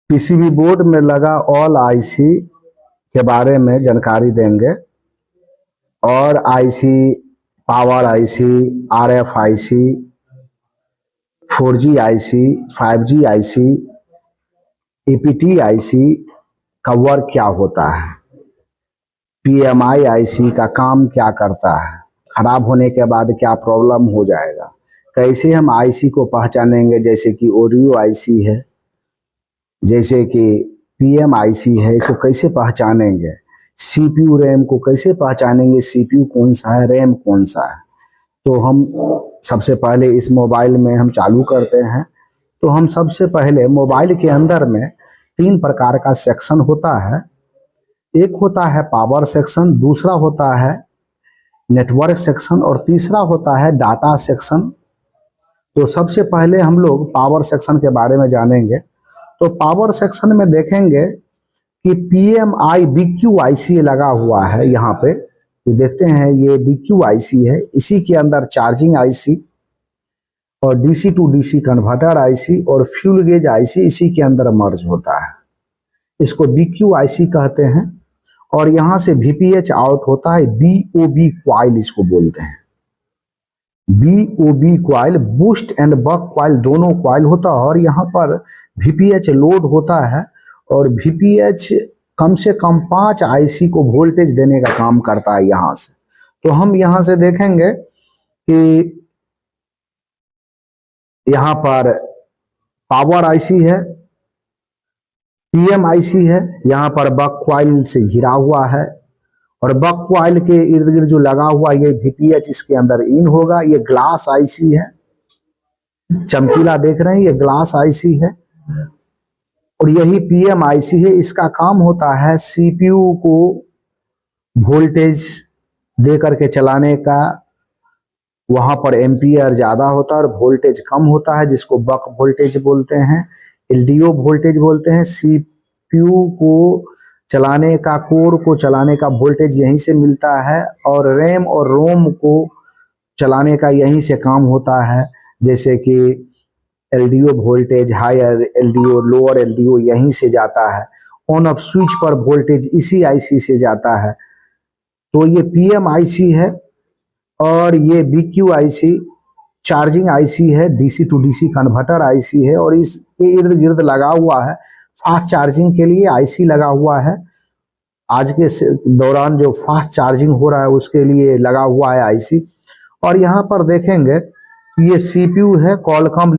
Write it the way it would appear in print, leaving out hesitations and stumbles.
PCB board में लगा all IC के बारे में जानकारी देंगे। और IC, power IC, RF IC, 4G IC, 5G IC, ईपीटी IC का वर्क क्या होता है, पीएमआई आईसी का काम क्या करता है, खराब होने के बाद क्या प्रॉब्लम हो जाएगा, कैसे हम आईसी को पहचानेंगे, जैसे कि ऑडियो आईसी है, जैसे कि पीएमआईसी है, इसको कैसे पहचानेंगे, सीपीयू रैम को कैसे पहचानेंगे, सीपीयू कौन सा है, रैम कौन सा है। तो हम सबसे पहले इस मोबाइल में हम चालू करते हैं। तो हम सबसे पहले मोबाइल के अंदर में 3 प्रकार का सेक्शन होता है। एक होता है पावर सेक्शन, दूसरा होता है नेटवर्क सेक्शन और तीसरा होता है डाटा सेक्शन। तो सबसे पहले हम लोग पावर सेक्शन के बारे में जानेंगे। तो पावर सेक्शन में देखेंगे कि पीएमआई BQIC लगा हुआ है। यहाँ पे तो देखते हैं ये BQIC है, इसी के अंदर चार्जिंग आईसी और DC to DC converter IC और फ्यूल गेज आईसी इसी के अंदर मर्ज होता है। इसको BQIC कहते हैं। और यहाँ से VPH आउट होता है, BOB क्वाइल इसको बोलते हैं। BOB coil, boost and buck coil दोनों क्वाइल होता है। और यहाँ पर VPH लोड होता है और VPH कम से कम 5 आईसी को वोल्टेज देने का काम करता है यहाँ से। तो हम यहाँ से देखेंगे कि यहाँ पर पावर आईसी है, PMIC है, यहाँ पर बक क्वाइल से घिरा हुआ है और बक क्वाइल के इर्द गिर्द जो लगा हुआ ये VPH इसके अंदर इन होगा। ये ग्लास आईसी है, चमकीला देख रहे हैं, ये ग्लास आईसी है। और यही PMIC है। इसका काम होता है सीपीयू को वोल्टेज दे करके चलाने का। वहां पर एम्पियर ज्यादा होता है और वोल्टेज कम होता है, जिसको बक वोल्टेज बोलते हैं, LDO वोल्टेज बोलते हैं। सीपीयू को चलाने का, कोर को चलाने का वोल्टेज यहीं से मिलता है और रैम और रोम को चलाने का यहीं से काम होता है। जैसे कि LDO voltage, higher LDO, lower LDO यहीं से जाता है। ऑन ऑफ स्विच पर वोल्टेज इसी आईसी से जाता है। तो ये PMIC है और ये BQIC चार्जिंग आईसी है, DC to DC converter IC है। और इसके इर्द गिर्द लगा हुआ है फास्ट चार्जिंग के लिए आईसी लगा हुआ है। आज के दौरान जो फास्ट चार्जिंग हो रहा है उसके लिए लगा हुआ है आईसी। और यहाँ पर देखेंगे ये सीपीयू है, क्वालकॉम